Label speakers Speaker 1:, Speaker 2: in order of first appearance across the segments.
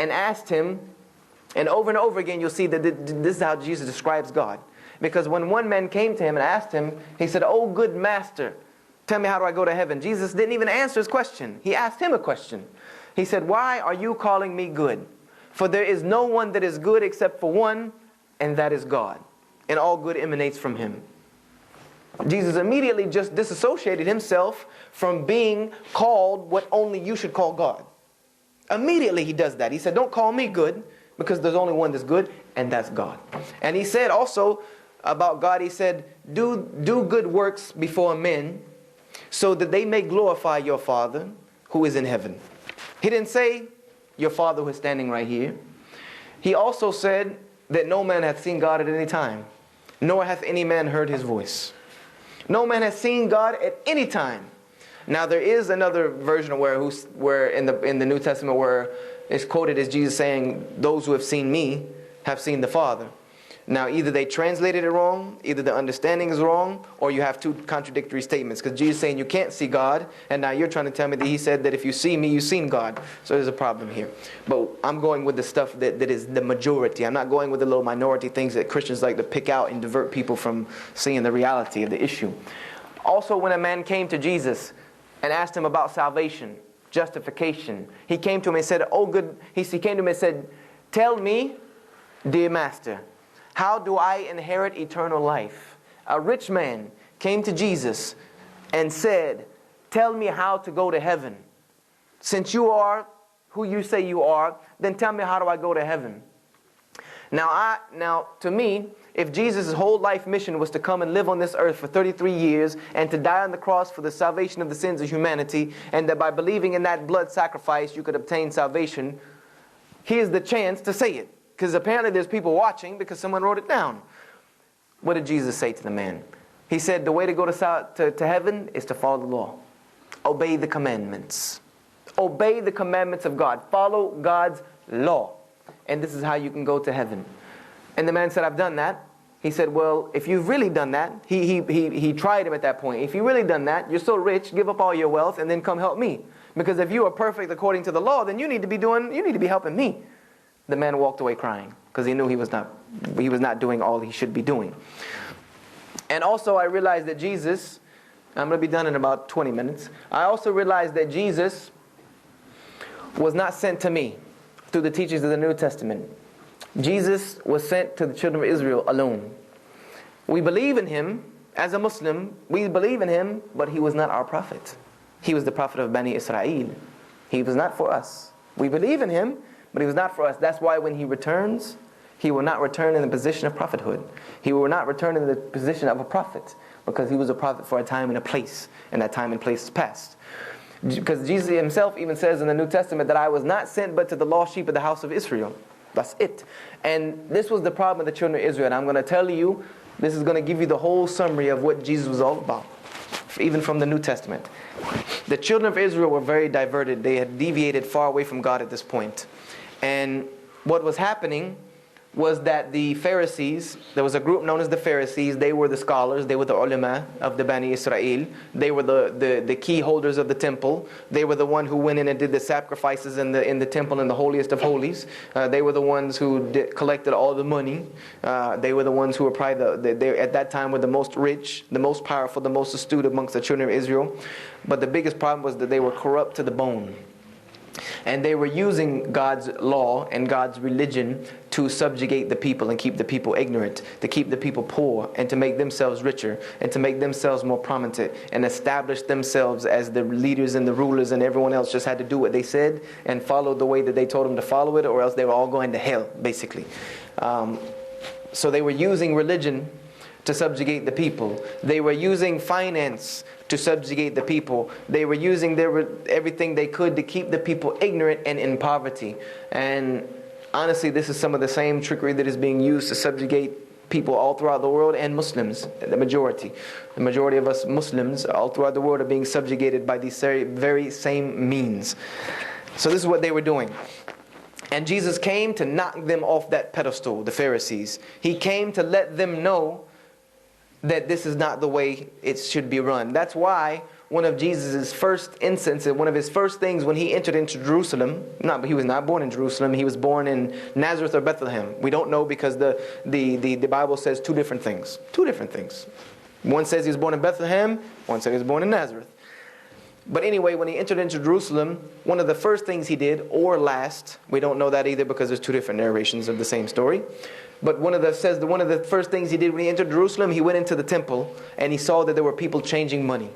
Speaker 1: and asked him, and over again you'll see that this is how Jesus describes God. Because when one man came to him and asked him, he said, "Oh good master, tell me how do I go to heaven?" Jesus didn't even answer his question. He asked him a question. He said, "Why are you calling me good? For there is no one that is good except for one, and that is God. And all good emanates from him." Jesus immediately just disassociated himself from being called what only you should call God. Immediately he does that. He said, "Don't call me good, because there's only one that's good, and that's God." And he said also about God, he said, do good works before men, so that they may glorify your Father who is in heaven. He didn't say your Father who is standing right here. He also said that no man hath seen God at any time, nor hath any man heard his voice. No man has seen God at any time. Now there is another version where in the New Testament where it's quoted as Jesus saying, "Those who have seen me have seen the Father." Now either they translated it wrong, either the understanding is wrong, or you have two contradictory statements. Because Jesus is saying you can't see God, and now you're trying to tell me that he said that if you see me, you've seen God. So there's a problem here. But I'm going with the stuff that is the majority. I'm not going with the little minority things that Christians like to pick out and divert people from seeing the reality of the issue. Also, when a man came to Jesus and asked him about salvation, justification, he came to him and said, he came to him and said, "Tell me, dear master, how do I inherit eternal life?" A rich man came to Jesus and said, "Tell me how to go to heaven. Since you are who you say you are, then tell me how do I go to heaven?" Now to me, if Jesus' whole life mission was to come and live on this earth for 33 years and to die on the cross for the salvation of the sins of humanity, and that by believing in that blood sacrifice you could obtain salvation, here's the chance to say it. Because apparently there's people watching because someone wrote it down. What did Jesus say to the man? He said the way to go to heaven is to follow the law. Obey the commandments. Obey the commandments of God. Follow God's law. And this is how you can go to heaven. And the man said, "I've done that." He said, "Well, if you've really done that," he tried him at that point. "If you've really done that, you're so rich, give up all your wealth and then come help me. Because if you are perfect according to the law, then you need to be helping me." The man walked away crying because he knew he was not doing all he should be doing. And also I realized that Jesus, I'm going to be done in about 20 minutes. I also realized that Jesus was not sent to me through the teachings of the New Testament. Jesus was sent to the children of Israel alone. We believe in him as a Muslim. We believe in him, but he was not our prophet. He was the prophet of Bani Israel. He was not for us. We believe in him, but he was not for us. That's why when he returns, he will not return in the position of prophethood. He will not return in the position of a prophet, because he was a prophet for a time and a place, and that time and place is past. Because Jesus himself even says in the New Testament that I was not sent but to the lost sheep of the house of Israel. That's it. And this was the problem of the children of Israel. And I'm going to tell you, this is going to give you the whole summary of what Jesus was all about, even from the New Testament. The children of Israel were very diverted. They had deviated far away from God at this point. And what was happening was that the Pharisees, there was a group known as the Pharisees. They were the scholars, they were the ulama of the Bani Israel. They were the key holders of the temple. They were the one who went in and did the sacrifices in the temple in the holiest of holies. They were the ones who collected all the money. They were the ones who were probably they at that time were the most rich, the most powerful, the most astute amongst the children of Israel. But the biggest problem was that they were corrupt to the bone. And they were using God's law and God's religion to subjugate the people and keep the people ignorant, to keep the people poor, and to make themselves richer, and to make themselves more prominent, and establish themselves as the leaders and the rulers, and everyone else just had to do what they said and follow the way that they told them to follow it, or else they were all going to hell, basically. So they were using religion to subjugate the people. They were using finance to subjugate the people. They were using everything they could to keep the people ignorant and in poverty. And honestly, this is some of the same trickery that is being used to subjugate people all throughout the world, and Muslims, the majority. The majority of us Muslims all throughout the world are being subjugated by these very same means. So this is what they were doing. And Jesus came to knock them off that pedestal, the Pharisees. He came to let them know that this is not the way it should be run. That's why one of Jesus' first instances, one of his first things when he entered into Jerusalem, but he was not born in Jerusalem, he was born in Nazareth or Bethlehem. We don't know because the Bible says two different things. Two different things. One says he was born in Bethlehem, one says he was born in Nazareth. But anyway, when he entered into Jerusalem, one of the first things he did, or last, we don't know that either because there's two different narrations of the same story. But one of the first things he did when he entered Jerusalem, he went into the temple and he saw that there were people changing money.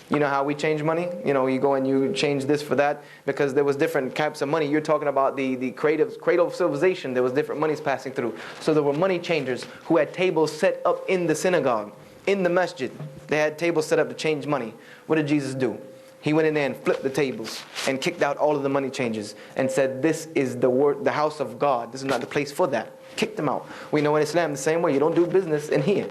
Speaker 1: You know how we change money? You know, you go and you change this for that because there was different types of money. You're talking about the cradle of civilization. There was different monies passing through. So there were money changers who had tables set up in the synagogue, in the masjid. They had tables set up to change money. What did Jesus do? He went in there and flipped the tables and kicked out all of the money changers and said, this is the house of God. This is not the place for that. Kicked them out. We know in Islam the same way. You don't do business in here.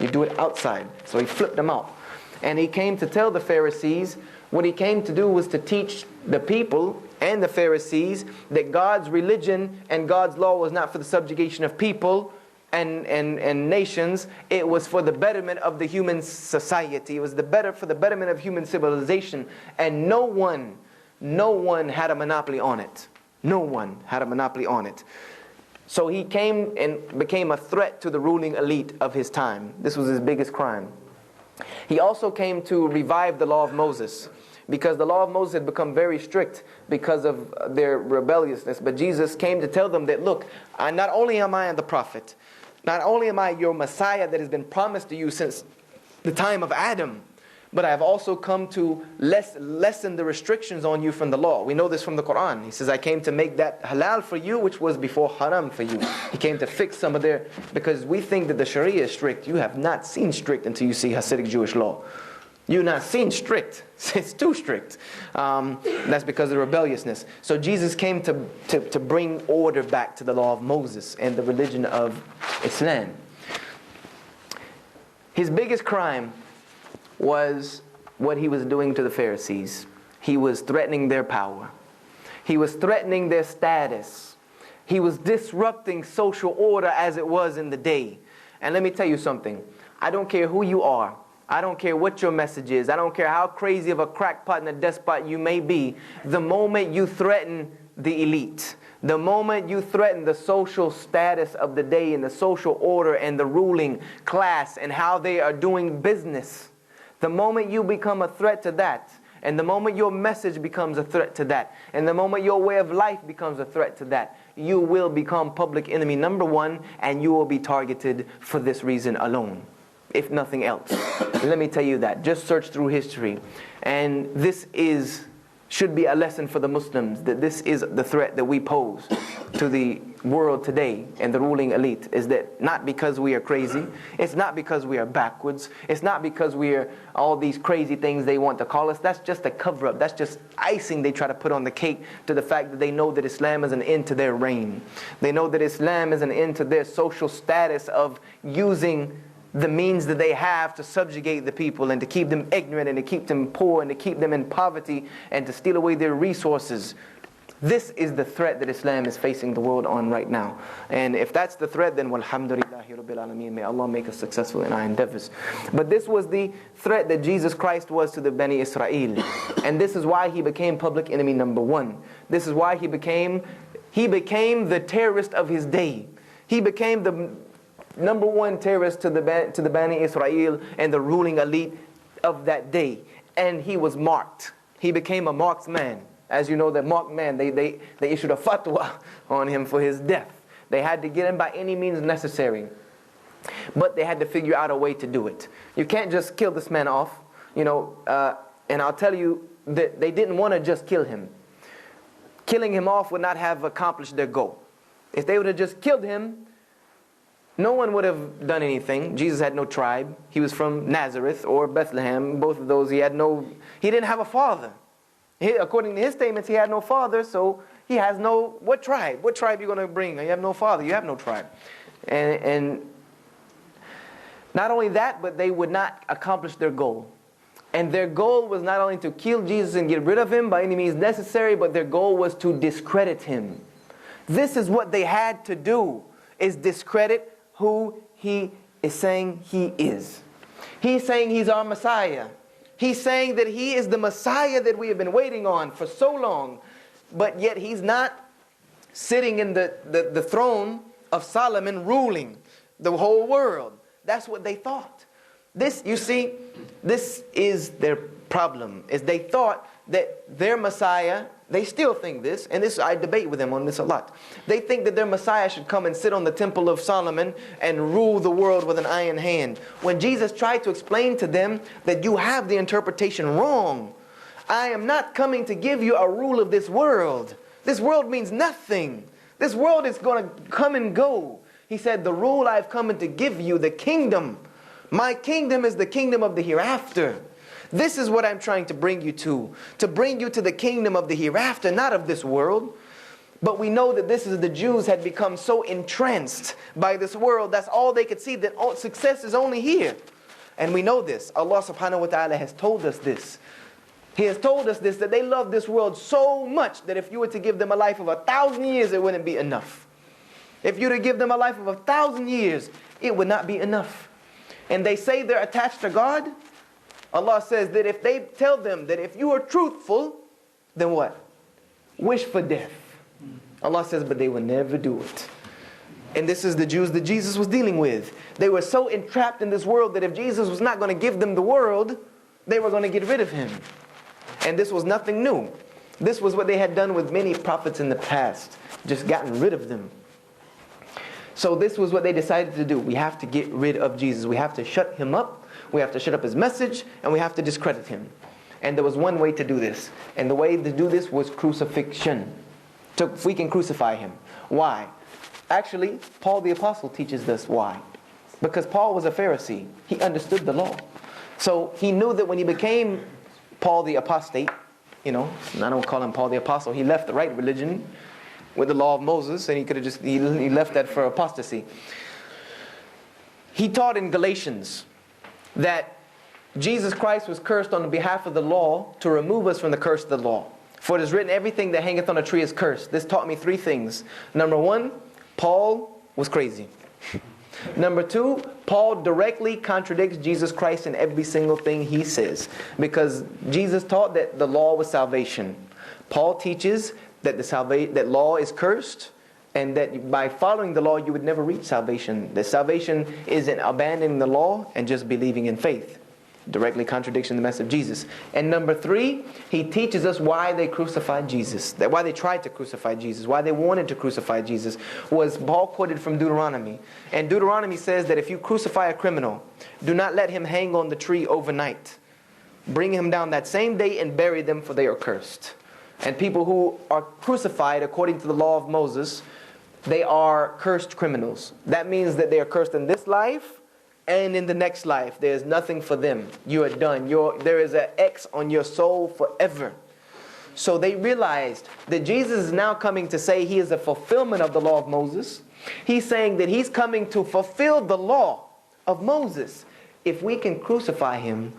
Speaker 1: You do it outside. So he flipped them out. And he came to tell the Pharisees, what he came to do was to teach the people and the Pharisees that God's religion and God's law was not for the subjugation of people and nations. It was for the betterment of the human society. It was for the betterment of human civilization. And no one had a monopoly on it. No one had a monopoly on it. So he came and became a threat to the ruling elite of his time. This was his biggest crime. He also came to revive the law of Moses, because the law of Moses had become very strict because of their rebelliousness. But Jesus came to tell them that, look, not only am I the prophet, not only am I your Messiah that has been promised to you since the time of Adam, but I have also come to lessen the restrictions on you from the law. We know this from the Qur'an. He says, I came to make that halal for you, which was before haram for you. He came to fix some of their, because we think that the Sharia is strict. You have not seen strict until you see Hasidic Jewish law. You've not seen strict. It's too strict. That's because of rebelliousness. So Jesus came to bring order back to the law of Moses and the religion of Islam. His biggest crime was what he was doing to the Pharisees. He was threatening their power. He was threatening their status. He was disrupting social order as it was in the day. And let me tell you something. I don't care who you are. I don't care what your message is. I don't care how crazy of a crackpot and a despot you may be. The moment you threaten the elite, the moment you threaten the social status of the day and the social order and the ruling class and how they are doing business, the moment you become a threat to that, and the moment your message becomes a threat to that, and the moment your way of life becomes a threat to that, you will become public enemy number one, and you will be targeted for this reason alone, if nothing else. Let me tell you that. Just search through history. And this should be a lesson for the Muslims, that this is the threat that we pose to the world today and the ruling elite, is that not because we are crazy, it's not because we are backwards, it's not because we are all these crazy things they want to call us. That's just a cover-up. That's just icing they try to put on the cake to the fact that they know that Islam is an end to their reign. They know that Islam is an end to their social status of using the means that they have to subjugate the people and to keep them ignorant and to keep them poor and to keep them in poverty and to steal away their resources. This is the threat that Islam is facing the world on right now. And if that's the threat, then walhamdulillahi rabbil alameen, may Allah make us successful in our endeavors. But this was the threat that Jesus Christ was to the Bani Israel. And this is why he became public enemy number one. This is why he became the terrorist of his day. He became the number one terrorist to the Bani Israel and the ruling elite of that day. And he was marked. He became a marked man. As you know, that marked man, they issued a fatwa on him for his death. They had to get him by any means necessary. But they had to figure out a way to do it. You can't just kill this man off, and I'll tell you that they didn't want to just kill him. Killing him off would not have accomplished their goal. If they would have just killed him, no one would have done anything. Jesus had no tribe. He was from Nazareth or Bethlehem. Both of those, he didn't have a father. According to his statements, he had no father, so he has no, what tribe? What tribe are you going to bring? You have no father, you have no tribe. And not only that, but they would not accomplish their goal. And their goal was not only to kill Jesus and get rid of him by any means necessary, but their goal was to discredit him. This is what they had to do, is discredit who he is saying he is. He's saying he's our Messiah. He's saying that he is the Messiah that we have been waiting on for so long. But yet he's not sitting in the throne of Solomon ruling the whole world. That's what they thought. This, you see, this is their problem, is they thought that their Messiah, they still think this, and this, I debate with them on this a lot. They think that their Messiah should come and sit on the temple of Solomon and rule the world with an iron hand. When Jesus tried to explain to them that you have the interpretation wrong. I am not coming to give you a rule of this world. This world means nothing. This world is going to come and go. He said, the rule I've come to give you, the kingdom. My kingdom is the kingdom of the hereafter. This is what I'm trying to bring you to bring you to the kingdom of the hereafter, not of this world. But we know that this is the Jews had become so entranced by this world. That's all they could see, that all success is only here. And we know this. Allah subhanahu wa ta'ala has told us this. He has told us this, that they love this world so much that if you were to give them a life of 1,000 years, it wouldn't be enough. If you were to give them a life of 1,000 years, it would not be enough. And they say they're attached to God. Allah says that if they tell them that if you are truthful, then what? Wish for death. Allah says, but they will never do it. And this is the Jews that Jesus was dealing with. They were so entrapped in this world that if Jesus was not going to give them the world, they were going to get rid of him. And this was nothing new. This was what they had done with many prophets in the past, just gotten rid of them. So this was what they decided to do. We have to get rid of Jesus. We have to shut him up. We have to shut up his message, and we have to discredit him. And there was one way to do this. And the way to do this was crucifixion. So if we can crucify him. Why? Actually, Paul the Apostle teaches us why. Because Paul was a Pharisee. He understood the law. So he knew that when he became Paul the Apostate, and I don't call him Paul the Apostle, he left the right religion with the law of Moses, and he could have just, he left that for apostasy. He taught in Galatians that Jesus Christ was cursed on behalf of the law to remove us from the curse of the law. For it is written, everything that hangeth on a tree is cursed. This taught me three things. Number one, Paul was crazy. Number two, Paul directly contradicts Jesus Christ in every single thing he says. Because Jesus taught that the law was salvation. Paul teaches that that law is cursed, and that by following the law you would never reach salvation. That salvation is in abandoning the law and just believing in faith. Directly contradiction the message of Jesus. And number three, he teaches us why they crucified Jesus. That why they tried to crucify Jesus, why they wanted to crucify Jesus, was Paul quoted from Deuteronomy. And Deuteronomy says that if you crucify a criminal, do not let him hang on the tree overnight. Bring him down that same day and bury them, for they are cursed. And people who are crucified according to the law of Moses, they are cursed criminals. That means that they are cursed in this life and in the next life. There is nothing for them. You are done. There is an X on your soul forever. So they realized that Jesus is now coming to say he is a fulfillment of the law of Moses. He's saying that he's coming to fulfill the law of Moses. If we can crucify him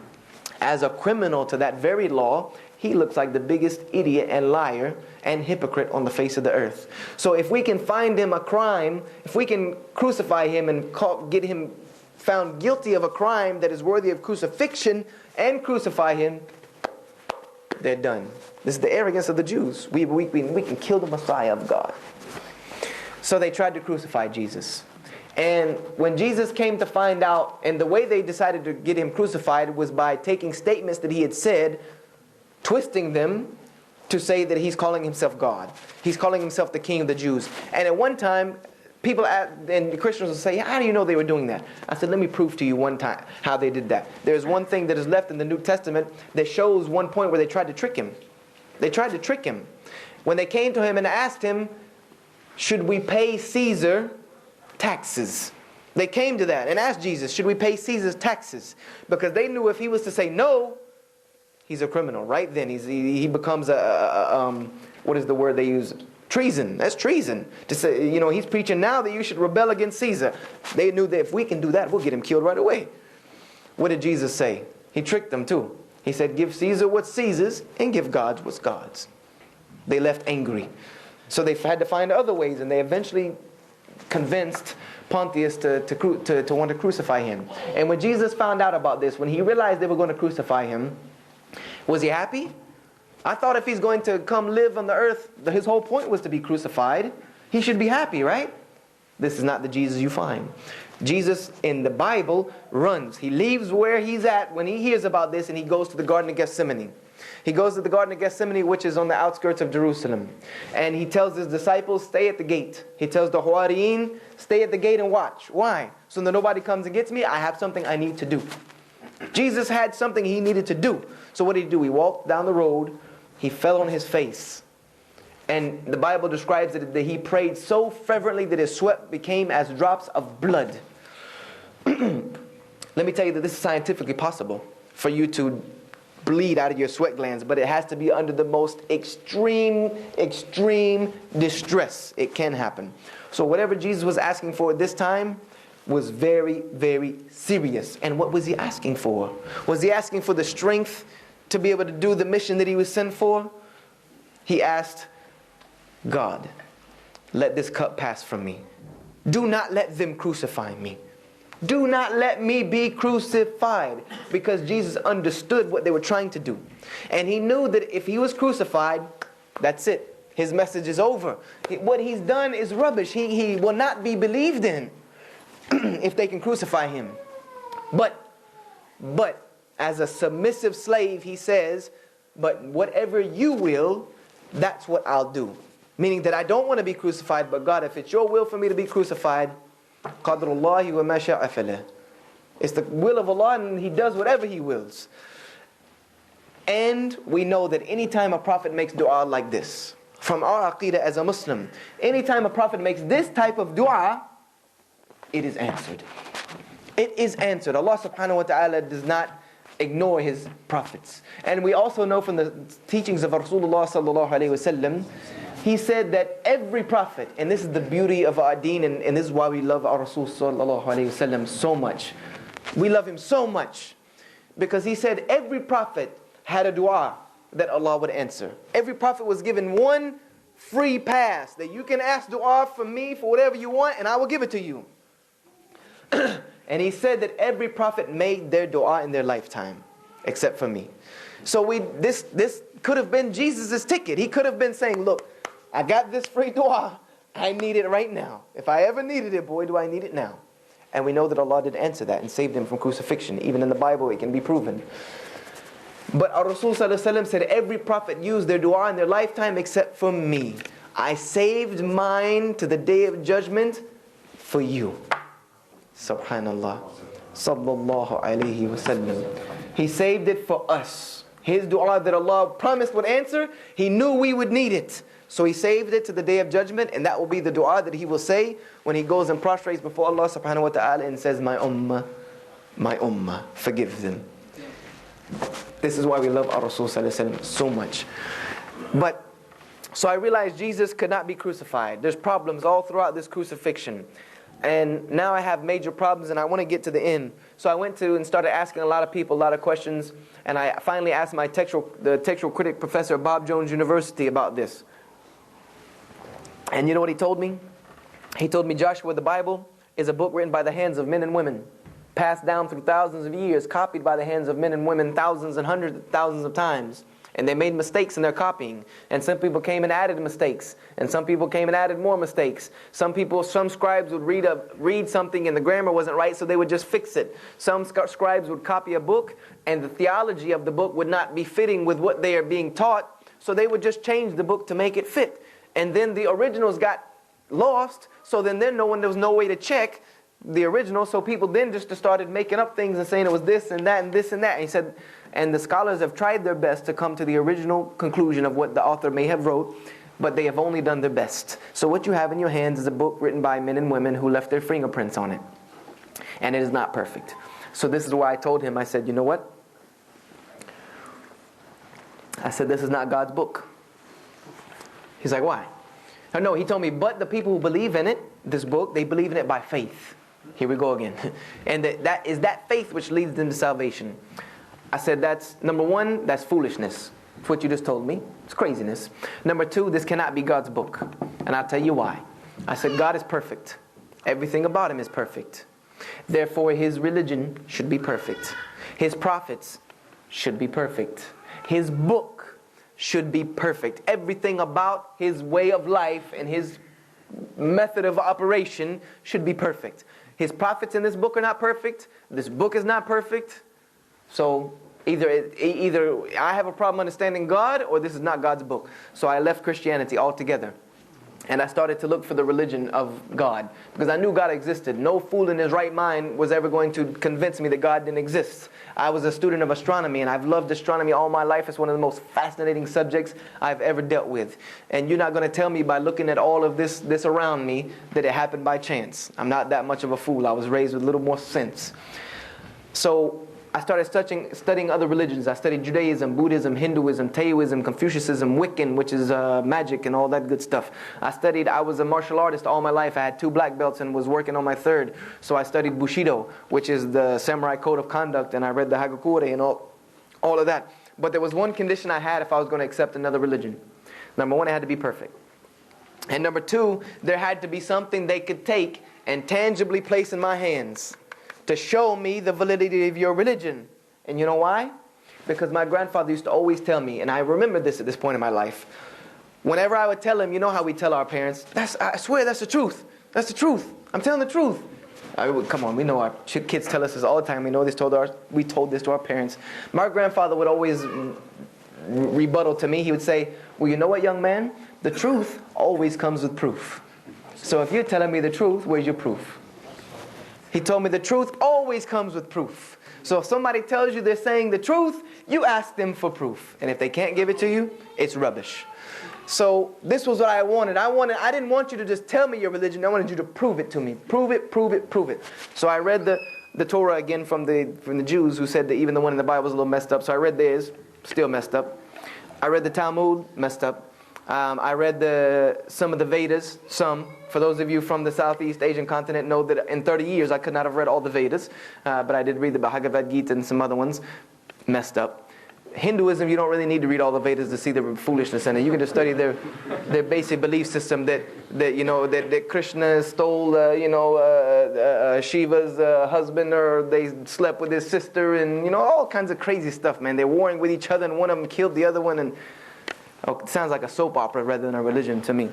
Speaker 1: as a criminal to that very law, he looks like the biggest idiot and liar and hypocrite on the face of the earth. So if we can find him a crime, if we can crucify him and get him found guilty of a crime that is worthy of crucifixion and crucify him, they're done. This is the arrogance of the Jews. We can kill the Messiah of God. So they tried to crucify Jesus. And when Jesus came to find out, and the way they decided to get him crucified was by taking statements that he had said, twisting them to say that he's calling himself God. He's calling himself the King of the Jews. And at one time, people and Christians will say, how do you know they were doing that? I said, let me prove to you one time how they did that. There's one thing that is left in the New Testament that shows one point where they tried to trick him. They tried to trick him. When they came to him and asked him, should we pay Caesar taxes? They came to that and asked Jesus, should we pay Caesar's taxes? Because they knew if he was to say no, he's a criminal. Right then, he becomes what is the word they use? Treason. That's treason. To say, he's preaching now that you should rebel against Caesar. They knew that if we can do that, we'll get him killed right away. What did Jesus say? He tricked them too. He said, give Caesar what's Caesar's and give God what's God's. They left angry. So they had to find other ways, and they eventually convinced Pontius to want to crucify him. And when Jesus found out about this, when he realized they were going to crucify him, was he happy? I thought if he's going to come live on the earth, his whole point was to be crucified. He should be happy, right? This is not the Jesus you find. Jesus in the Bible runs. He leaves where he's at when he hears about this, and he goes to the Garden of Gethsemane. He goes to the Garden of Gethsemane, which is on the outskirts of Jerusalem. And he tells his disciples, stay at the gate. He tells the Hawariyeen, stay at the gate and watch. Why? So that nobody comes and gets me. I have something I need to do. Jesus had something he needed to do. So what did he do? He walked down the road. He fell on his face. And the Bible describes it that he prayed so fervently that his sweat became as drops of blood. Let me tell you that this is scientifically possible for you to bleed out of your sweat glands, but it has to be under the most extreme distress. It can happen. So whatever Jesus was asking for at this time was very, very serious. And what was he asking for? Was he asking for the strength to be able to do the mission that he was sent for? He asked, God, let this cup pass from me. Do not let them crucify me. Do not let me be crucified. Because Jesus understood what they were trying to do. And he knew that if he was crucified, that's it. His message is over. What he's done is rubbish. He will not be believed in if they can crucify him. But as a submissive slave, he says, but whatever you will, that's what I'll do. Meaning that I don't want to be crucified, but God, if it's your will for me to be crucified, qadrullahi wa ma sha'a falah. It's the will of Allah, and he does whatever he wills. And we know that anytime a prophet makes dua like this, from our aqeedah as a Muslim, anytime a prophet makes this type of dua, it is answered. It is answered. Allah subhanahu wa ta'ala does not ignore his prophets. And we also know from the teachings of Rasulullah sallallahu alayhi wa sallam, he said that every prophet, and this is the beauty of our deen, and this is why we love our Rasul sallallahu alayhi wa sallam so much. We love him so much because he said every prophet had a dua that Allah would answer. Every prophet was given one free pass that you can ask dua from me for whatever you want and I will give it to you. And he said that every prophet made their dua in their lifetime except for me. So this could have been Jesus' ticket. He could have been saying, look, I got this free dua. I need it right now. If I ever needed it, boy, do I need it now. And we know that Allah did answer that and saved him from crucifixion. Even in the Bible, it can be proven. But our Rasul said every prophet used their dua in their lifetime except for me. I saved mine to the day of judgment for you. Subhanallah. Sallallahu alayhi wa sallam. He saved it for us. His dua that Allah promised would answer, he knew we would need it. So he saved it to the day of judgment, and that will be the dua that he will say when he goes and prostrates before Allah subhanahu wa ta'ala and says, my ummah, forgive them. This is why we love our Rasul so much. So I realized Jesus could not be crucified. There's problems all throughout this crucifixion. And now I have major problems and I want to get to the end. So I went to and started asking a lot of people a lot of questions. And I finally asked the textual critic professor at Bob Jones University about this. And you know what he told me? He told me, Joshua, the Bible is a book written by the hands of men and women, passed down through thousands of years, copied by the hands of men and women thousands and hundreds of thousands of times. And they made mistakes in their copying. And some people came and added mistakes. And some people came and added more mistakes. Some scribes would read something and the grammar wasn't right, so they would just fix it. Some scribes would copy a book and the theology of the book would not be fitting with what they are being taught, so they would just change the book to make it fit. And then the originals got lost, so then there was no way to check the original, so people then just started making up things and saying it was this and that and this and that. And he said, and the scholars have tried their best to come to the original conclusion of what the author may have wrote, but they have only done their best. So what you have in your hands is a book written by men and women who left their fingerprints on it. And it is not perfect. So this is why I told him, I said, you know what? I said, this is not God's book. He's like, why? No, he told me, but the people who believe in it, this book, they believe in it by faith. Here we go again. And that is that faith which leads them to salvation. I said, that's number one, that's foolishness. It's what you just told me. It's craziness. Number two, this cannot be God's book. And I'll tell you why. I said, God is perfect. Everything about him is perfect. Therefore, his religion should be perfect. His prophets should be perfect. His book should be perfect. Everything about his way of life and his method of operation should be perfect. His prophets in this book are not perfect. This book is not perfect. So either I have a problem understanding God, or this is not God's book. So I left Christianity altogether. And I started to look for the religion of God, because I knew God existed. No fool in his right mind was ever going to convince me that God didn't exist. I was a student of astronomy, and I've loved astronomy all my life. It's one of the most fascinating subjects I've ever dealt with. And you're not going to tell me by looking at all of this around me that it happened by chance. I'm not that much of a fool. I was raised with a little more sense. So I started studying other religions. I studied Judaism, Buddhism, Hinduism, Taoism, Confucianism, Wiccan, which is magic and all that good stuff. I was a martial artist all my life. I had 2 black belts and was working on my 3rd. So I studied Bushido, which is the samurai code of conduct, and I read the Hagakure and all of that. But there was one condition I had if I was going to accept another religion. Number 1, it had to be perfect. And number 2, there had to be something they could take and tangibly place in my hands to show me the validity of your religion. And you know why? Because my grandfather used to always tell me, and I remember this at this point in my life, whenever I would tell him, you know how we tell our parents, I swear that's the truth. That's the truth. I'm telling the truth. Come on, we know our kids tell us this all the time. We told this to our parents. My grandfather would always rebuttal to me. He would say, well, you know what, young man? The truth always comes with proof. So if you're telling me the truth, where's your proof? He told me the truth always comes with proof. So if somebody tells you they're saying the truth, you ask them for proof. And if they can't give it to you, it's rubbish. So this was what I wanted. I didn't want you to just tell me your religion. I wanted you to prove it to me. Prove it, prove it, prove it. So I read the Torah again from the Jews, who said that even the one in the Bible was a little messed up. So I read theirs, still messed up. I read the Talmud, messed up. I read some of the Vedas, For those of you from the Southeast Asian continent know that in 30 years I could not have read all the Vedas, but I did read the Bhagavad Gita and some other ones. Messed up. Hinduism, you don't really need to read all the Vedas to see the foolishness in it. You can just study their basic belief system that Krishna stole Shiva's husband, or they slept with his sister, and all kinds of crazy stuff, man. They're warring with each other, and one of them killed the other one, and it sounds like a soap opera rather than a religion to me.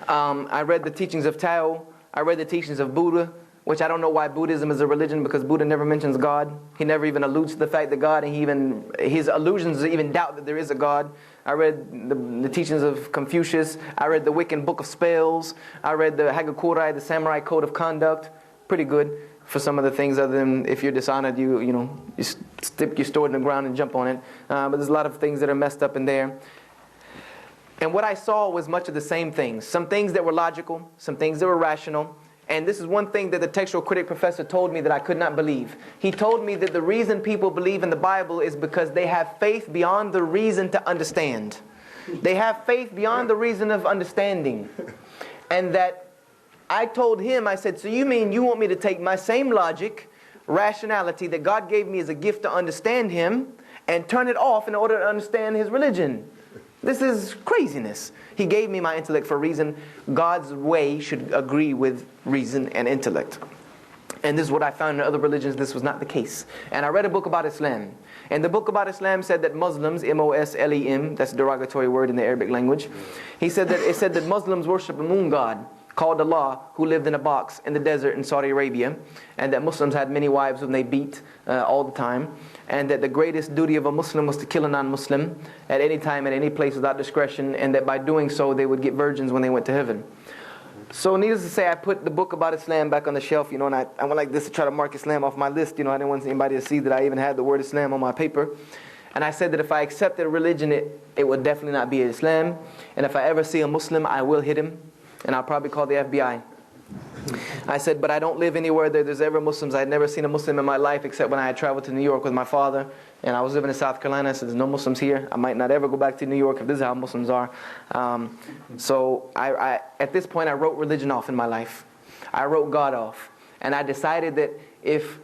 Speaker 1: I read the teachings of Tao. I read the teachings of Buddha, which I don't know why Buddhism is a religion, because Buddha never mentions God. He never even alludes to the fact that God, and his allusions even doubt that there is a God. I read the teachings of Confucius. I read the Wiccan Book of Spells. I read the Hagakure, the Samurai Code of Conduct. Pretty good for some of the things, other than if you're dishonored, you stick your sword in the ground and jump on it. But there's a lot of things that are messed up in there. And what I saw was much of the same things. Some things that were logical, some things that were rational. And this is one thing that the textual critic professor told me that I could not believe. He told me that the reason people believe in the Bible is because they have faith beyond the reason to understand. They have faith beyond the reason of understanding. And that I told him, I said, so you mean you want me to take my same logic, rationality that God gave me as a gift to understand Him, and turn it off in order to understand His religion? This is craziness. He gave me my intellect for a reason. God's way should agree with reason and intellect. And this is what I found in other religions. This was not the case. And I read a book about Islam. And the book about Islam said that Muslims, M-O-S-L-E-M, that's a derogatory word in the Arabic language. It said that Muslims worship a moon god called Allah, who lived in a box in the desert in Saudi Arabia, and that Muslims had many wives whom they beat all the time, and that the greatest duty of a Muslim was to kill a non-Muslim at any time, at any place without discretion, and that by doing so they would get virgins when they went to heaven. So needless to say, I put the book about Islam back on the shelf, and I went like this to try to mark Islam off my list. I didn't want anybody to see that I even had the word Islam on my paper. And I said that if I accepted a religion, it would definitely not be Islam. And if I ever see a Muslim, I will hit him. And I'll probably call the FBI. I said, but I don't live anywhere that there's ever Muslims. I had never seen a Muslim in my life except when I had traveled to New York with my father. And I was living in South Carolina, so there's no Muslims here. I might not ever go back to New York if this is how Muslims are. So at this point, I wrote religion off in my life. I wrote God off. And I decided that if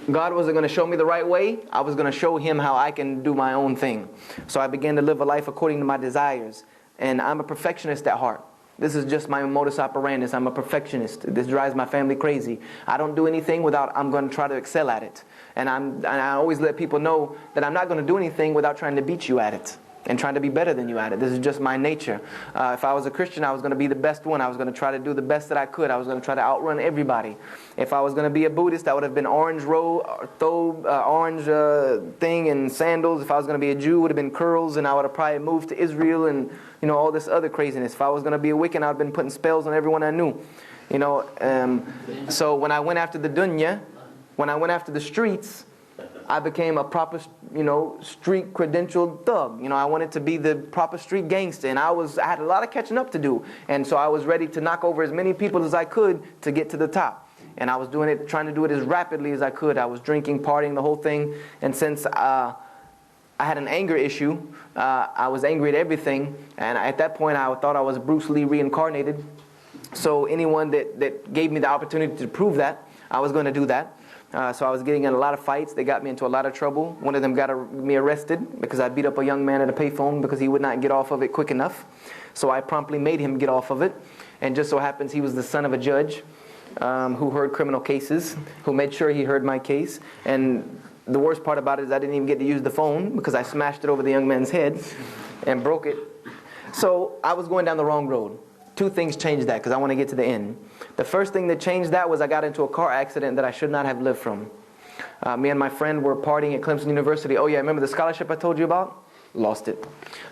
Speaker 1: God wasn't going to show me the right way, I was going to show Him how I can do my own thing. So I began to live a life according to my desires. And I'm a perfectionist at heart. This is just my modus operandi. I'm a perfectionist. This drives my family crazy. I don't do anything without I'm going to try to excel at it. And I always let people know that I'm not going to do anything without trying to beat you at it and trying to be better than you at it. This is just my nature. If I was a Christian, I was going to be the best one. I was going to try to do the best that I could. I was going to try to outrun everybody. If I was going to be a Buddhist, I would have been orange thing and sandals. If I was going to be a Jew, it would have been curls, and I would have probably moved to Israel and all this other craziness. If I was going to be a Wiccan, I would have been putting spells on everyone I knew. So when I went after the dunya, when I went after the streets, I became a proper, street credentialed thug. I wanted to be the proper street gangster, and I had a lot of catching up to do. And so I was ready to knock over as many people as I could to get to the top. And I was trying to do it as rapidly as I could. I was drinking, partying, the whole thing. And since I had an anger issue, I was angry at everything. And at that point, I thought I was Bruce Lee reincarnated. So anyone that gave me the opportunity to prove that, I was going to do that. So I was getting in a lot of fights. They got me into a lot of trouble. One of them got me arrested because I beat up a young man at a payphone because he would not get off of it quick enough. So I promptly made him get off of it. And just so happens he was the son of a judge who heard criminal cases, who made sure he heard my case. And the worst part about it is I didn't even get to use the phone because I smashed it over the young man's head and broke it. So I was going down the wrong road. Two things changed that because I want to get to the end. The first thing that changed that was I got into a car accident that I should not have lived from. Me and my friend were partying at Clemson University. Oh yeah, remember the scholarship I told you about? Lost it.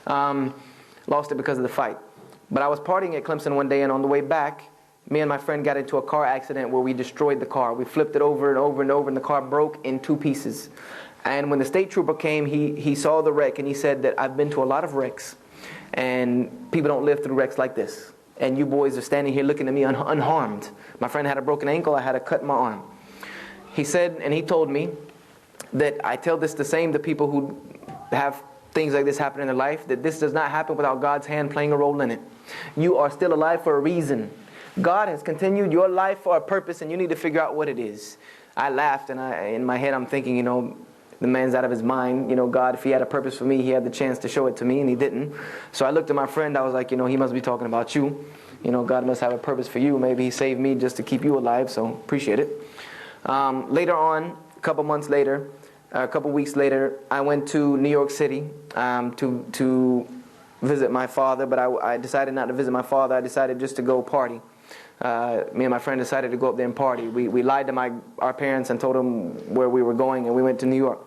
Speaker 1: Lost it because of the fight. But I was partying at Clemson one day, and on the way back, me and my friend got into a car accident where we destroyed the car. We flipped it over and over and over, and the car broke in 2 pieces. And when the state trooper came, he saw the wreck, and he said that I've been to a lot of wrecks, and people don't live through wrecks like this. And you boys are standing here looking at me unharmed. My friend had a broken ankle. I had a cut in my arm. He said, and he told me that I tell this the same to people who have things like this happen in their life, that this does not happen without God's hand playing a role in it. You are still alive for a reason. God has continued your life for a purpose, and you need to figure out what it is. I laughed, and in my head I'm thinking, the man's out of his mind. God, if he had a purpose for me, he had the chance to show it to me, and he didn't. So I looked at my friend. I was like, he must be talking about you. God must have a purpose for you. Maybe he saved me just to keep you alive, so appreciate it. Later on, a couple weeks later, I went to New York City to visit my father, but I decided not to visit my father. I decided just to go party. Me and my friend decided to go up there and party. We lied to our parents and told them where we were going, and we went to New York.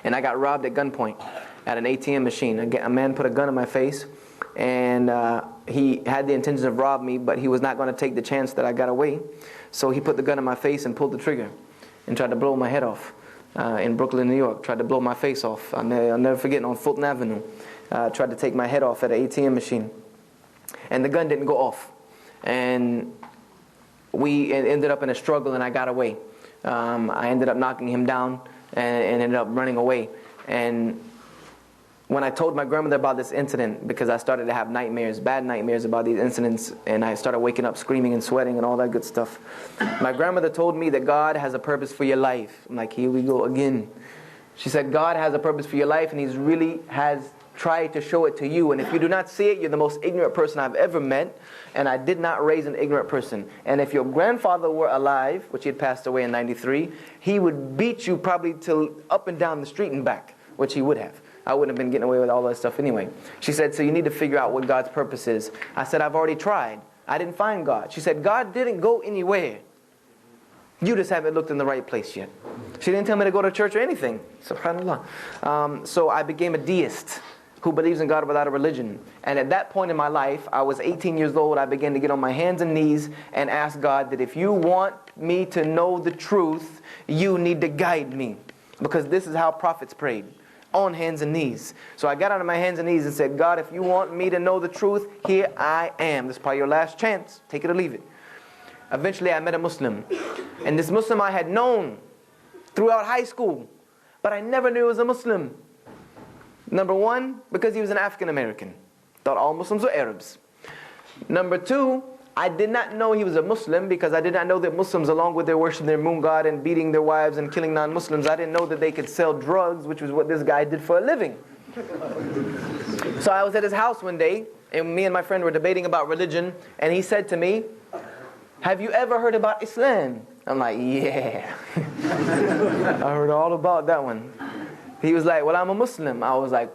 Speaker 1: And I got robbed at gunpoint at an ATM machine. A man put a gun in my face, and he had the intention of robbing me, but he was not going to take the chance that I got away. So he put the gun in my face and pulled the trigger and tried to blow my head off in Brooklyn, New York. Tried to blow my face off. I'll never forget, on Fulton Avenue. Tried to take my head off at an ATM machine. And the gun didn't go off. And we ended up in a struggle, and I got away. I ended up knocking him down and ended up running away. And when I told my grandmother about this incident, because I started to have nightmares, bad nightmares about these incidents, and I started waking up screaming and sweating and all that good stuff, my grandmother told me that God has a purpose for your life. I'm like, here we go again. She said, God has a purpose for your life, and He really has tried to show it to you. And if you do not see it, you're the most ignorant person I've ever met. And I did not raise an ignorant person. And if your grandfather were alive, which he had passed away in 93, he would beat you probably till up and down the street and back, which he would have. I wouldn't have been getting away with all that stuff anyway. She said, so you need to figure out what God's purpose is. I said, I've already tried. I didn't find God. She said, God didn't go anywhere. You just haven't looked in the right place yet. She didn't tell me to go to church or anything. SubhanAllah. So I became a deist who believes in God without a religion. And at that point in my life, I was 18 years old. I began to get on my hands and knees and ask God that if you want me to know the truth, you need to guide me. Because this is how prophets prayed, on hands and knees. So I got on my hands and knees and said, God, if you want me to know the truth, here I am. This is probably your last chance. Take it or leave it. Eventually I met a Muslim. And this Muslim I had known throughout high school, but I never knew he was a Muslim. Number one, because he was an African American. Thought all Muslims were Arabs. Number two, I did not know he was a Muslim because I did not know that Muslims, along with their worship their moon god and beating their wives and killing non-Muslims, I didn't know that they could sell drugs, which was what this guy did for a living. So I was at his house one day, and me and my friend were debating about religion, and he said to me, have you ever heard about Islam? I'm like, yeah. I heard all about that one. He was like, well, I'm a Muslim. I was like,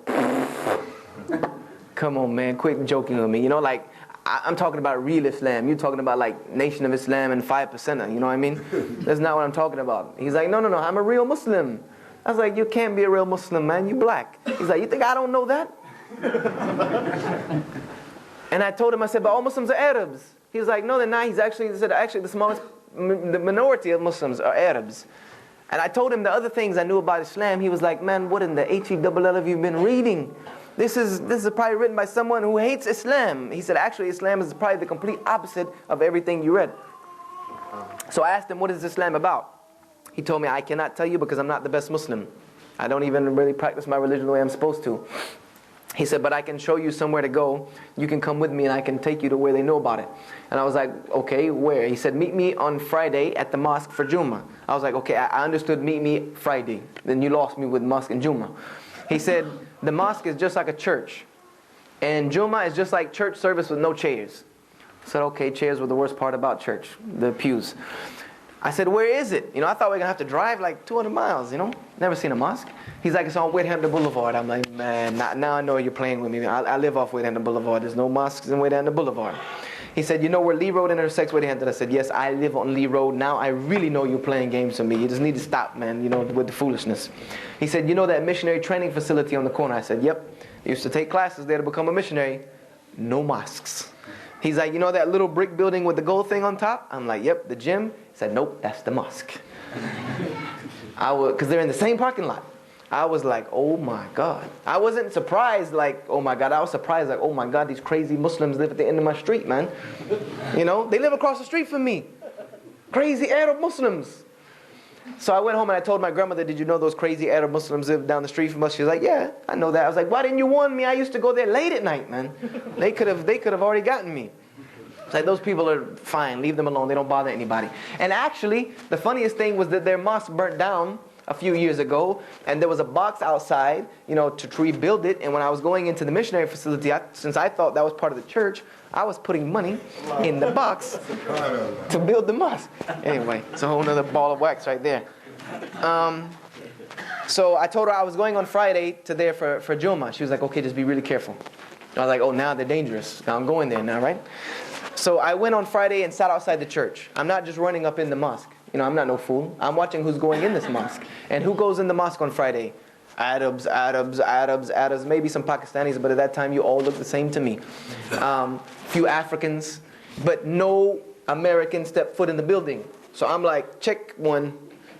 Speaker 1: come on, man, quit joking with me. You know, like, I'm talking about real Islam. You're talking about like Nation of Islam and 5%er, you know what I mean? That's not what I'm talking about. He's like, no, I'm a real Muslim. I was like, you can't be a real Muslim, man, you black. He's like, you think I don't know that? And I told him, I said, but all Muslims are Arabs. He was like, no, they're not. He said, actually, the smallest, the minority of Muslims are Arabs. And I told him the other things I knew about Islam. He was like, man, what in the H-E-double-L have you been reading? This is probably written by someone who hates Islam. He said, actually, Islam is probably the complete opposite of everything you read. So I asked him, what is Islam about? He told me, I cannot tell you because I'm not the best Muslim. I don't even really practice my religion the way I'm supposed to. He said, but I can show you somewhere to go. You can come with me and I can take you to where they know about it. And I was like, okay, where? He said, meet me on Friday at the mosque for Jummah. I was like, okay, I understood meet me Friday. Then you lost me with mosque and Jummah. He said, the mosque is just like a church. And Jummah is just like church service with no chairs. I said, okay, chairs were the worst part about church, the pews. I said, where is it? You know, I thought we were going to have to drive like 200 miles, you know. Never seen a mosque. He's like, it's on Wade-Hampton Boulevard. I'm like, man, now I know you're playing with me. I live off Wade-Hampton Boulevard. There's no mosques in Wade-Hampton Boulevard. He said, you know where Lee Road intersects Wade-Hampton? I said, yes, I live on Lee Road. Now I really know you're playing games with me. You just need to stop, man, you know, with the foolishness. He said, you know that missionary training facility on the corner? I said, yep. I used to take classes there to become a missionary. No mosques. He's like, you know that little brick building with the gold thing on top? I'm like, yep, the gym. He said, nope, that's the mosque. Because they're in the same parking lot. I was like, oh my God. I wasn't surprised like, oh my God. I was surprised like, oh my God, these crazy Muslims live at the end of my street, man. You know, they live across the street from me. Crazy Arab Muslims. So I went home and I told my grandmother, did you know those crazy Arab Muslims live down the street from us? She was like, yeah, I know that. I was like, why didn't you warn me? I used to go there late at night, man. They could have already gotten me. It's like, those people are fine. Leave them alone. They don't bother anybody. And actually, the funniest thing was that their mosque burnt down a few years ago, and there was a box outside, you know, to rebuild it. And when I was going into the missionary facility, since I thought that was part of the church, I was putting money in the box to build the mosque. Anyway, it's a whole nother ball of wax right there. So I told her I was going on Friday to there for Jummah. She was like, okay, just be really careful. I was like, oh, now they're dangerous. Now I'm going there now, right? So I went on Friday and sat outside the church. I'm not just running up in the mosque. You know, I'm not no fool. I'm watching who's going in this mosque. And who goes in the mosque on Friday? Arabs, maybe some Pakistanis, but at that time you all look the same to me. Few Africans, but no American stepped foot in the building. So I'm like, check one.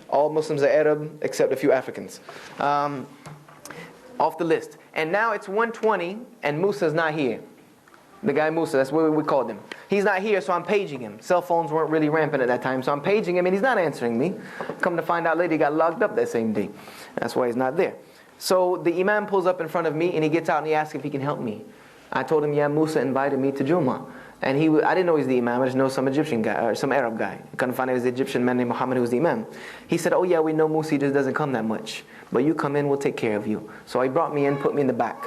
Speaker 1: All Muslims are Arab except a few Africans. Off the list. And now it's 1:20 and Musa's not here. The guy Musa, that's what we called him. He's not here, so I'm paging him. Cell phones weren't really rampant at that time, so I'm paging him and he's not answering me. Come to find out later, he got locked up that same day. That's why he's not there. So the imam pulls up in front of me and he gets out and he asks if he can help me. I told him, yeah, Musa invited me to Jummah. And I didn't know he's the imam, I just know some Egyptian guy, or some Arab guy. I couldn't find out it was the Egyptian man named Muhammad who was the imam. He said, oh yeah, we know Musa, he just doesn't come that much. But you come in, we'll take care of you. So he brought me in, put me in the back.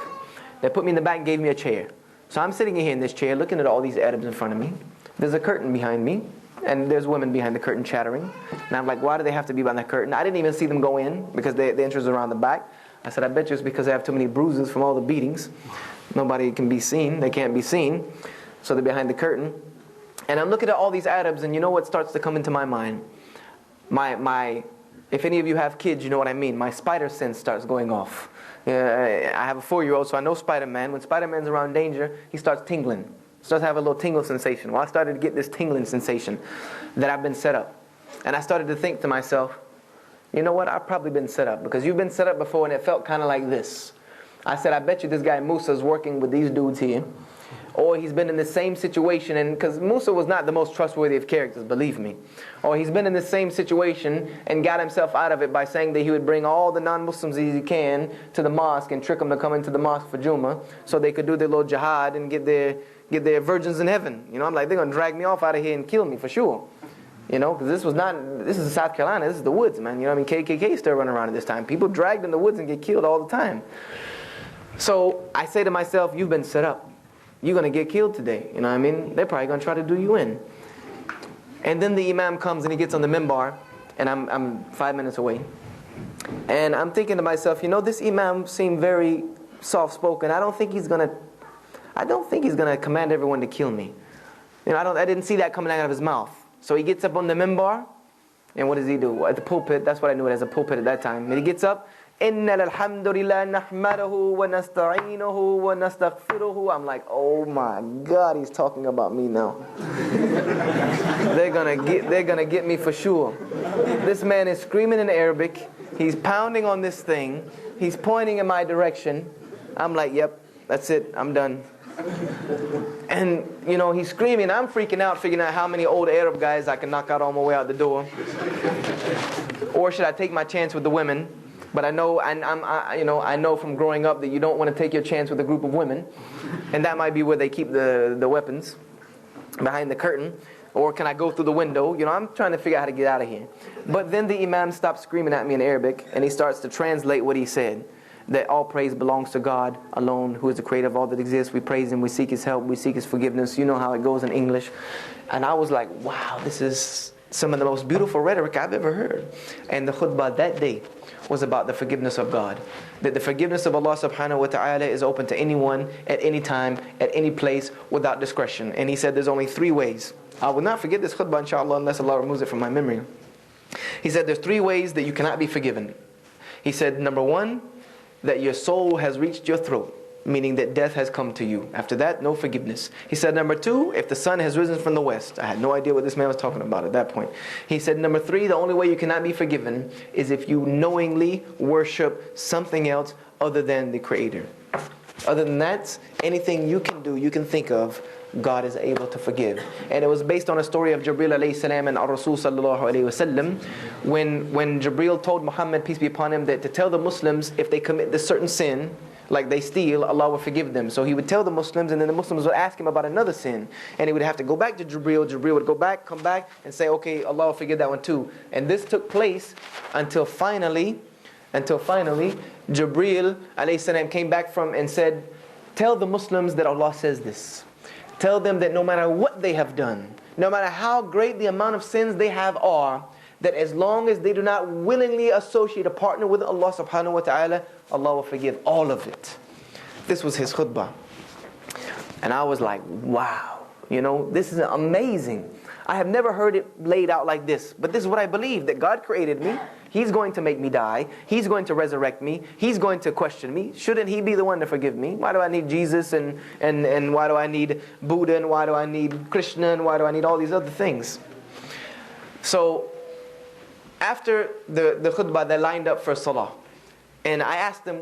Speaker 1: They put me in the back and gave me a chair. So I'm sitting here in this chair looking at all these Arabs in front of me. There's a curtain behind me. And there's women behind the curtain chattering. And I'm like, why do they have to be behind the curtain? I didn't even see them go in because the entrance is around the back. I said, I bet you it's because they have too many bruises from all the beatings. Nobody can be seen. They can't be seen. So they're behind the curtain. And I'm looking at all these Arabs, and you know what starts to come into my mind? If any of you have kids, you know what I mean. My spider sense starts going off. I have a 4-year-old, so I know Spider-Man. When Spider-Man's around danger, he starts tingling. Starts to have a little tingle sensation. Well, I started to get this tingling sensation that I've been set up. And I started to think to myself, you know what, I've probably been set up. Because you've been set up before and it felt kind of like this. I said, I bet you this guy Musa's working with these dudes here. Or he's been in the same situation, and because Musa was not the most trustworthy of characters, believe me. Or he's been in the same situation and got himself out of it by saying that he would bring all the non-Muslims as he can to the mosque and trick them to come into the mosque for Jummah so they could do their little jihad and get their virgins in heaven. You know, I'm like, they're going to drag me off out of here and kill me for sure. You know, because this is South Carolina, this is the woods, man. You know what I mean? KKK still running around at this time. People dragged in the woods and get killed all the time. So I say to myself, you've been set up. You're going to get killed today. You know what I mean? They're probably going to try to do you in. And then the imam comes and he gets on the minbar, and I'm 5 minutes away. And I'm thinking to myself, this imam seemed very soft-spoken. I don't think he's going to command everyone to kill me. I didn't see that coming out of his mouth. So he gets up on the minbar, and what does he do? At the pulpit, that's what I knew it as, a pulpit at that time. And he gets up, إِنَّ الْحَمْدُ لِلَّهِ نَحْمَدَهُ وَنَسْتَعِينُهُ وَنَسْتَغْفِرُهُ. I'm like, oh my God, he's talking about me now. They're gonna get me for sure. This man is screaming in Arabic. He's pounding on this thing. He's pointing in my direction. I'm like, yep, that's it, I'm done. And he's screaming. I'm freaking out, figuring out how many old Arab guys I can knock out on my way out the door. Or should I take my chance with the women? But I know from growing up that you don't want to take your chance with a group of women, and that might be where they keep the weapons, behind the curtain. Or can I go through the window? I'm trying to figure out how to get out of here. But then the imam stops screaming at me in Arabic, and he starts to translate what he said. That all praise belongs to God alone, who is the creator of all that exists. We praise Him, we seek His help, we seek His forgiveness. You know how it goes in English. And I was like, wow, this is some of the most beautiful rhetoric I've ever heard. And the khutbah that day was about the forgiveness of God. That the forgiveness of Allah subhanahu wa ta'ala is open to anyone, at any time, at any place, without discretion. And he said there's only 3 ways. I will not forget this khutbah, inshallah, unless Allah removes it from my memory. He said there's 3 ways that you cannot be forgiven. He said, number 1, that your soul has reached your throat, meaning that death has come to you. After that, no forgiveness. He said, number 2, if the sun has risen from the west. I had no idea what this man was talking about at that point. He said, number 3, the only way you cannot be forgiven is if you knowingly worship something else other than the Creator. Other than that, anything you can do, you can think of, God is able to forgive. And it was based on a story of Gibreel alayhi salam and Rasul sallallahu alayhi wasallam, when Gibreel told Muhammad, peace be upon him, that to tell the Muslims if they commit this certain sin, like they steal, Allah will forgive them. So he would tell the Muslims, and then the Muslims would ask him about another sin, and he would have to go back to Gibreel. Gibreel would go back, come back, and say, okay, Allah will forgive that one too. And this took place until finally, Gibreel alayhi salam came back from and said, tell the Muslims that Allah says this. Tell them that no matter what they have done, no matter how great the amount of sins they have are, that as long as they do not willingly associate a partner with Allah subhanahu wa ta'ala, Allah will forgive all of it. This was his khutbah. And I was like, wow, this is amazing. I have never heard it laid out like this. But this is what I believe, that God created me. He's going to make me die. He's going to resurrect me. He's going to question me. Shouldn't He be the one to forgive me? Why do I need Jesus and why do I need Buddha and why do I need Krishna and why do I need all these other things? So after the khutbah, they lined up for salah. And I asked them,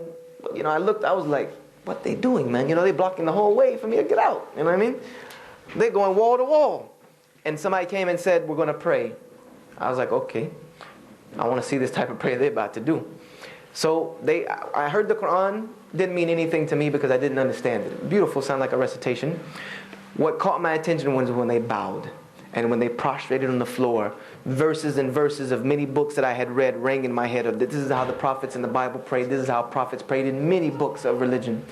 Speaker 1: I looked, I was like, what they doing, man? They blocking the whole way for me to get out. You know what I mean? They're going wall to wall. And somebody came and said, we're going to pray. I was like, okay. I want to see this type of prayer they're about to do. So I heard the Qur'an, didn't mean anything to me because I didn't understand it. Beautiful, sound like a recitation. What caught my attention was when they bowed and when they prostrated on the floor. Verses and verses of many books that I had read rang in my head of this is how the prophets in the Bible prayed. This is how prophets prayed in many books of religion.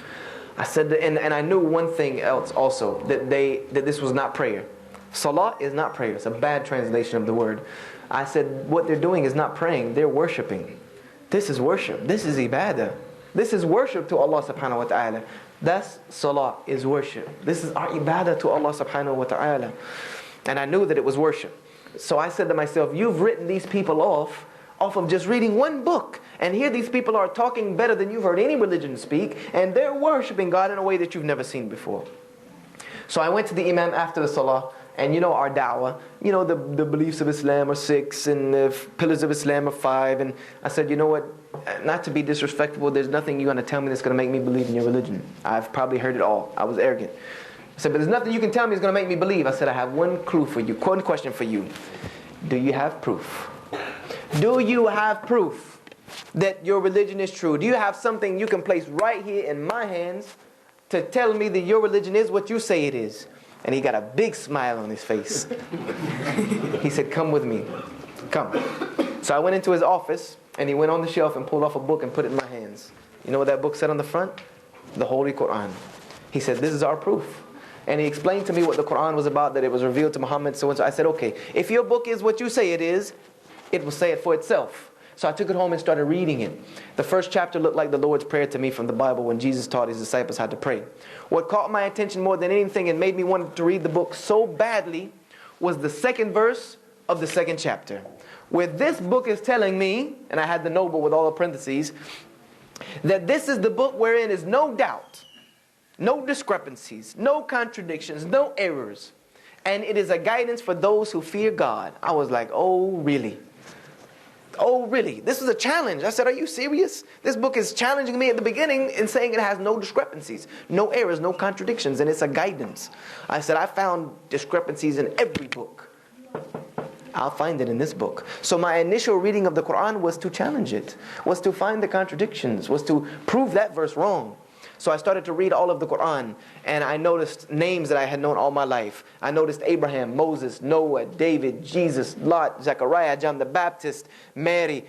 Speaker 1: I said, and I knew one thing else also, that this was not prayer. Salah is not prayer. It's a bad translation of the word. I said, what they're doing is not praying, they're worshiping. This is worship. This is ibadah. This is worship to Allah subhanahu wa ta'ala. That's salah, is worship. This is our ibadah to Allah subhanahu wa ta'ala. And I knew that it was worship. So I said to myself, you've written these people off of just reading one book. And here these people are talking better than you've heard any religion speak. And they're worshiping God in a way that you've never seen before. So I went to the imam after the salah. And our da'wah, the beliefs of Islam are 6 and the pillars of Islam are 5. And I said, you know what, not to be disrespectful, there's nothing you're going to tell me that's going to make me believe in your religion. I've probably heard it all. I was arrogant. I said, but there's nothing you can tell me that's going to make me believe. I said, I have one clue for you, one question for you. Do you have proof? Do you have proof that your religion is true? Do you have something you can place right here in my hands to tell me that your religion is what you say it is? And he got a big smile on his face. He said, come with me. Come. So I went into his office, and he went on the shelf and pulled off a book and put it in my hands. You know what that book said on the front? The Holy Qur'an. He said, this is our proof. And he explained to me what the Qur'an was about, that it was revealed to Muhammad, so and so. I said, okay, if your book is what you say it is, it will say it for itself. So I took it home and started reading it. The first chapter looked like the Lord's Prayer to me from the Bible when Jesus taught his disciples how to pray. What caught my attention more than anything and made me want to read the book so badly was the second verse of the second chapter, where this book is telling me, and I had the noble with all the parentheses, that this is the book wherein is no doubt, no discrepancies, no contradictions, no errors, and it is a guidance for those who fear God. I was like, oh really? Oh really? This is a challenge. I said, are you serious? This book is challenging me at the beginning and saying it has no discrepancies, no errors, no contradictions, and it's a guidance. I said, I found discrepancies in every book. I'll find it in this book. So my initial reading of the Qur'an was to challenge it, was to find the contradictions, was to prove that verse wrong. So I started to read all of the Qur'an, and I noticed names that I had known all my life. I noticed Abraham, Moses, Noah, David, Jesus, Lot, Zechariah, John the Baptist, Mary.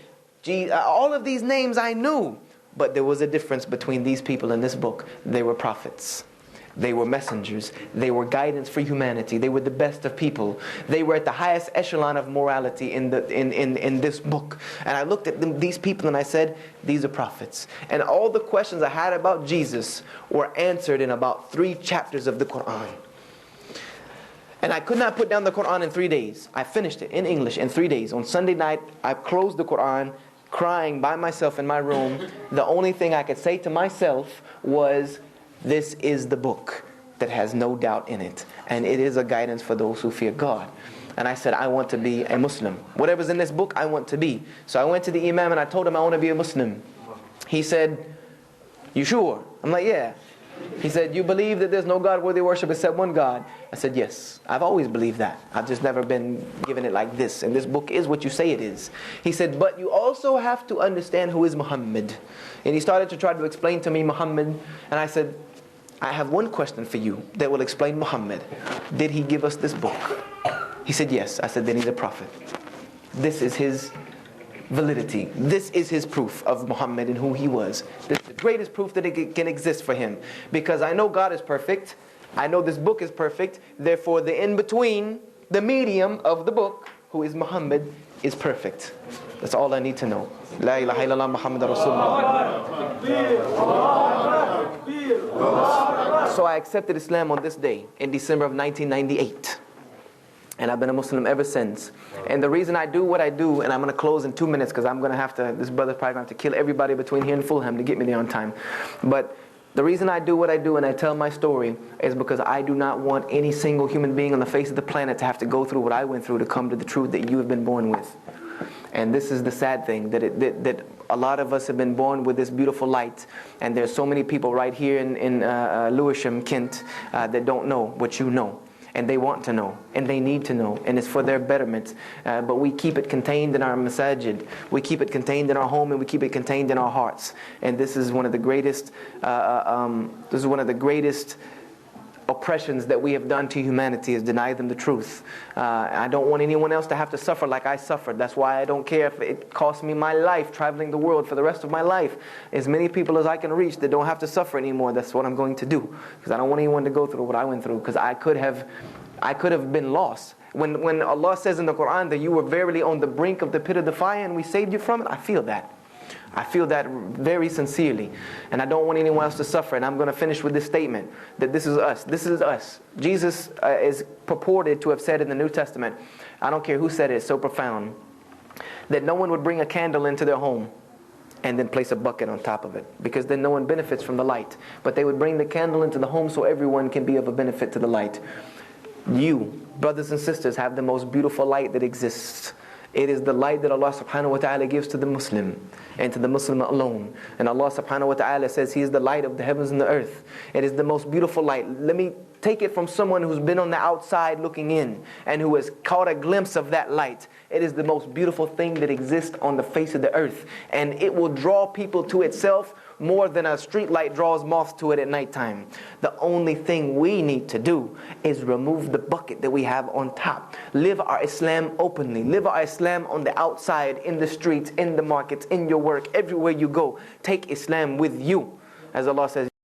Speaker 1: All of these names I knew. But there was a difference between these people in this book. They were prophets. They were messengers. They were guidance for humanity. They were the best of people. They were at the highest echelon of morality in this book. And I looked at these people and I said, these are prophets. And all the questions I had about Jesus were answered in about 3 chapters of the Qur'an. And I could not put down the Qur'an in 3 days. I finished it in English in 3 days. On Sunday night, I closed the Qur'an, crying by myself in my room. The only thing I could say to myself was, this is the book that has no doubt in it, and it is a guidance for those who fear God. And I said, I want to be a Muslim. Whatever's in this book, I want to be. So I went to the Imam and I told him I want to be a Muslim. He said, you sure? I'm like, yeah. He said, you believe that there's no God worthy of worship except one God? I said, yes. I've always believed that. I've just never been given it like this. And this book is what you say it is. He said, but you also have to understand who is Muhammad. And he started to try to explain to me Muhammad. And I said, I have one question for you that will explain Muhammad. Did he give us this book? He said, yes. I said, then he's a prophet. This is his validity. This is his proof of Muhammad and who he was. This is the greatest proof that it can exist for him. Because I know God is perfect. I know this book is perfect. Therefore, the in-between, the medium of the book, who is Muhammad, is perfect. That's all I need to know. La ilaha illallah Muhammad Rasulullah. So I accepted Islam on this day in December of 1998. And I've been a Muslim ever since. And the reason I do what I do, and I'm going to close in 2 minutes because I'm going to have to, this brother's probably going to have to kill everybody between here and Fulham to get me there on time. But the reason I do what I do and I tell my story is because I do not want any single human being on the face of the planet to have to go through what I went through to come to the truth that you have been born with. And this is the sad thing, that a lot of us have been born with this beautiful light, and there's so many people right here in Lewisham, Kent, that don't know what you know. And they want to know, and they need to know, and it's for their betterment. But we keep it contained in our masajid, we keep it contained in our home, and we keep it contained in our hearts. And this is one of the greatest, oppressions that we have done to humanity, is deny them the truth. I don't want anyone else to have to suffer like I suffered. That's why I don't care if it costs me my life traveling the world for the rest of my life. As many people as I can reach that don't have to suffer anymore, that's what I'm going to do. Because I don't want anyone to go through what I went through, because I could have been lost. When Allah says in the Qur'an that you were verily on the brink of the pit of the fire and we saved you from it, I feel that. I feel that very sincerely. And I don't want anyone else to suffer. And I'm going to finish with this statement, that this is us. This is us. Jesus is purported to have said in the New Testament, I don't care who said it, it's so profound, that no one would bring a candle into their home and then place a bucket on top of it, because then no one benefits from the light. But they would bring the candle into the home so everyone can be of a benefit to the light. You, brothers and sisters, have the most beautiful light that exists. It is the light that Allah subhanahu wa ta'ala gives to the Muslim, and to the Muslim alone. And Allah subhanahu wa ta'ala says He is the light of the heavens and the earth. It is the most beautiful light. Let me take it from someone who's been on the outside looking in, and who has caught a glimpse of that light. It is the most beautiful thing that exists on the face of the earth. And it will draw people to itself more than a street light draws moths to it at nighttime. The only thing we need to do is remove the bucket that we have on top. Live our Islam openly. Live our Islam on the outside, in the streets, in the markets, in your work, everywhere you go. Take Islam with you. As Allah says,